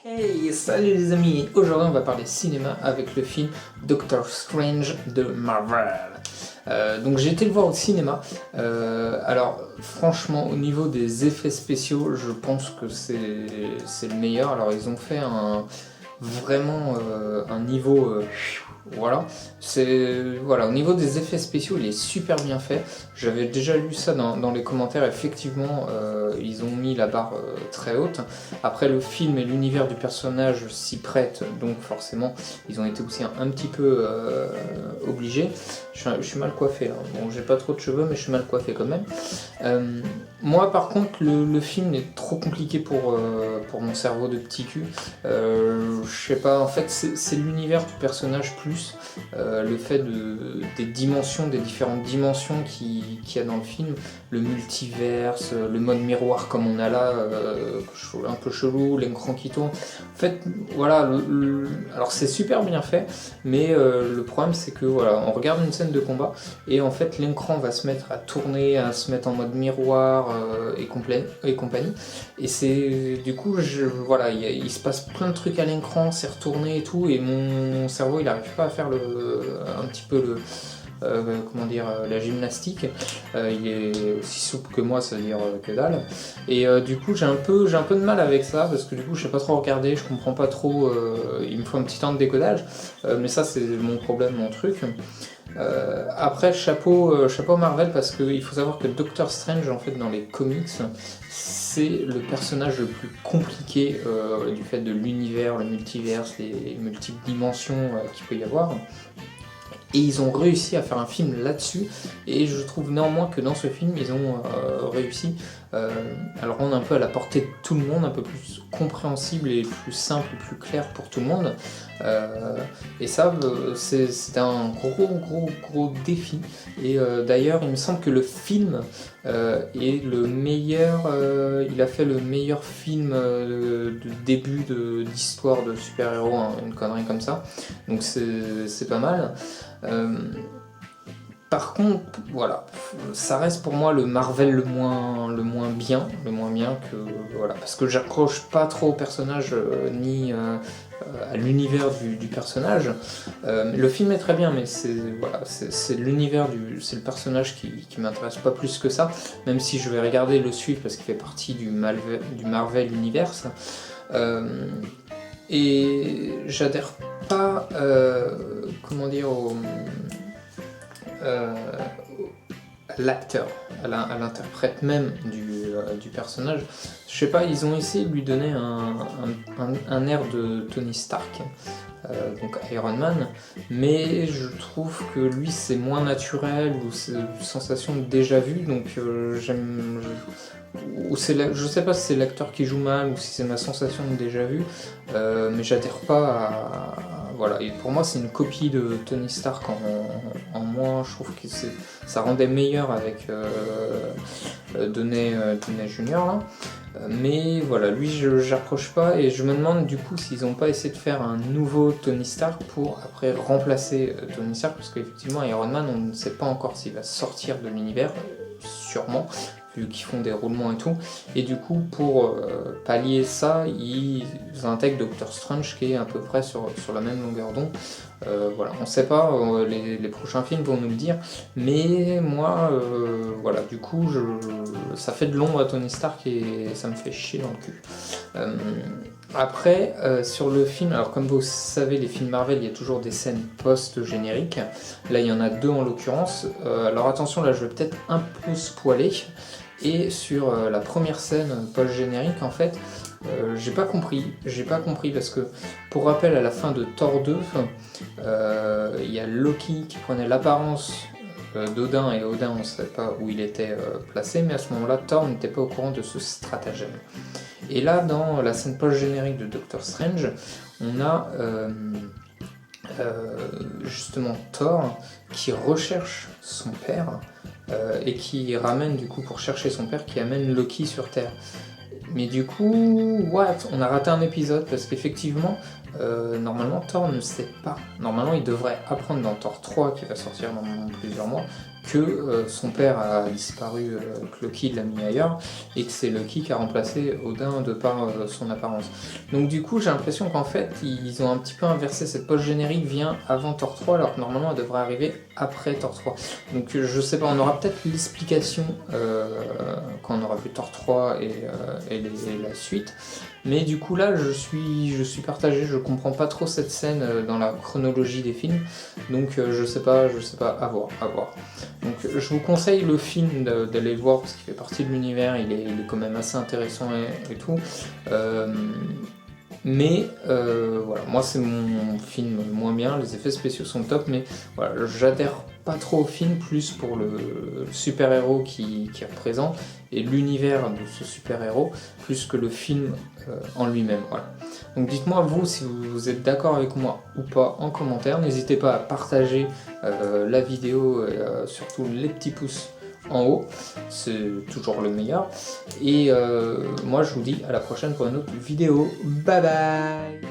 Hey, salut les amis! Aujourd'hui on va parler cinéma avec le film Doctor Strange de Marvel. Donc j'ai été le voir au cinéma. Alors franchement au niveau des effets spéciaux je pense que c'est le meilleur. Alors ils ont fait vraiment un niveau... voilà, voilà, au niveau des effets spéciaux, il est super bien fait. J'avais déjà lu ça dans les commentaires. Effectivement, ils ont mis la barre très haute. Après, le film et l'univers du personnage s'y prêtent, donc forcément, ils ont été aussi un petit peu obligés. Je suis mal coiffé là. Bon, j'ai pas trop de cheveux, mais je suis mal coiffé quand même. Moi, par contre, le film est trop compliqué pour mon cerveau de petit cul. Je sais pas, en fait, c'est l'univers du personnage plus le fait des dimensions, des différentes dimensions qu'il y a dans le film, le multiverse, le mode miroir comme on a là, un peu chelou, l'écran qui tourne. En fait, voilà, alors c'est super bien fait, mais le problème c'est que voilà, on regarde une scène de combat et en fait l'écran va se mettre à tourner, à se mettre en mode miroir et compagnie. Et c'est du coup, voilà, il se passe plein de trucs à l'écran, c'est retourné et tout, et mon cerveau il n'arrive pas à faire un petit peu la gymnastique. Il est aussi souple que moi, c'est-à-dire que dalle. Et du coup, j'ai un peu de mal avec ça parce que du coup, je sais pas trop regarder, je comprends pas trop. Il me faut un petit temps de décodage, mais ça, c'est mon problème, mon truc. Après, chapeau Marvel parce qu'il faut savoir que Doctor Strange, en fait, dans les comics, c'est le personnage le plus compliqué du fait de l'univers, le multiverse, les multiples dimensions qu'il peut y avoir. Et ils ont réussi à faire un film là-dessus, et je trouve néanmoins que dans ce film, ils ont réussi à le rendre un peu à la portée de tout le monde, un peu plus compréhensible et plus simple, plus clair pour tout le monde. Et ça, c'est un gros défi. Et d'ailleurs, il me semble que le film est le meilleur, il a fait le meilleur film de début d'histoire de super-héros, hein, une connerie comme ça. Donc c'est pas mal. Par contre, voilà, ça reste pour moi le Marvel le moins bien que voilà, parce que j'accroche pas trop au personnage ni à l'univers du personnage. Le film est très bien, mais c'est l'univers c'est le personnage qui m'intéresse pas plus que ça, même si je vais regarder le suivre parce qu'il fait partie du Marvel Universe. Et j'adhère pas, comment dire, à l'acteur, à l'interprète même du personnage. Je sais pas, ils ont essayé de lui donner un air de Tony Stark, donc Iron Man, mais je trouve que lui c'est moins naturel, ou c'est une sensation de déjà vu, donc je sais pas si c'est l'acteur qui joue mal ou si c'est ma sensation de déjà vu, mais j'adhère pas voilà, et pour moi c'est une copie de Tony Stark en moins. Je trouve que ça rendait meilleur avec Downey Junior là. Mais voilà, lui j'approche pas, et je me demande du coup s'ils n'ont pas essayé de faire un nouveau Tony Stark pour après remplacer Tony Stark, parce qu'effectivement Iron Man on ne sait pas encore s'il va sortir de l'univers, sûrement, vu qu'ils font des roulements et tout, et du coup pour pallier ça ils intègrent Doctor Strange qui est à peu près sur la même longueur d'onde. Voilà, on sait pas, les prochains films vont nous le dire, mais moi voilà, du coup ça fait de l'ombre à Tony Stark et ça me fait chier dans le cul. Après, sur le film, alors comme vous savez, les films Marvel, il y a toujours des scènes post-génériques. Là, il y en a deux en l'occurrence. Alors attention, là, je vais peut-être un peu spoiler. Et sur la première scène post-générique, en fait, j'ai pas compris parce que, pour rappel, à la fin de Thor 2, il y a Loki qui prenait l'apparence d'Odin, et Odin, on ne savait pas où il était placé, mais à ce moment-là, Thor n'était pas au courant de ce stratagème. Et là, dans la scène post-générique de Doctor Strange, on a justement Thor qui recherche son père et qui ramène, du coup, pour chercher son père, qui amène Loki sur Terre. Mais du coup, on a raté un épisode parce qu'effectivement, normalement Thor ne sait pas. Normalement, il devrait apprendre dans Thor 3 qui va sortir dans plusieurs mois que son père a disparu, que Loki l'a mis ailleurs, et que c'est Loki qui a remplacé Odin de par son apparence. Donc du coup j'ai l'impression qu'en fait ils ont un petit peu inversé, cette post-générique vient avant Thor 3 alors que normalement elle devrait arriver après Thor 3. Donc je sais pas, on aura peut-être l'explication quand on aura vu Thor 3 et la suite. Mais du coup là je suis partagé, je comprends pas trop cette scène dans la chronologie des films, donc je sais pas, à voir. Donc je vous conseille le film d'aller le voir parce qu'il fait partie de l'univers, il est quand même assez intéressant et tout. Mais voilà, moi c'est mon film moins bien, les effets spéciaux sont top, mais voilà, j'adhère pas trop au film, plus pour le super-héros qui représente et l'univers de ce super-héros, plus que le film en lui-même. Voilà. Donc dites-moi vous si vous êtes d'accord avec moi ou pas en commentaire, n'hésitez pas à partager la vidéo et surtout les petits pouces en haut, c'est toujours le meilleur. Et moi je vous dis à la prochaine pour une autre vidéo. Bye bye.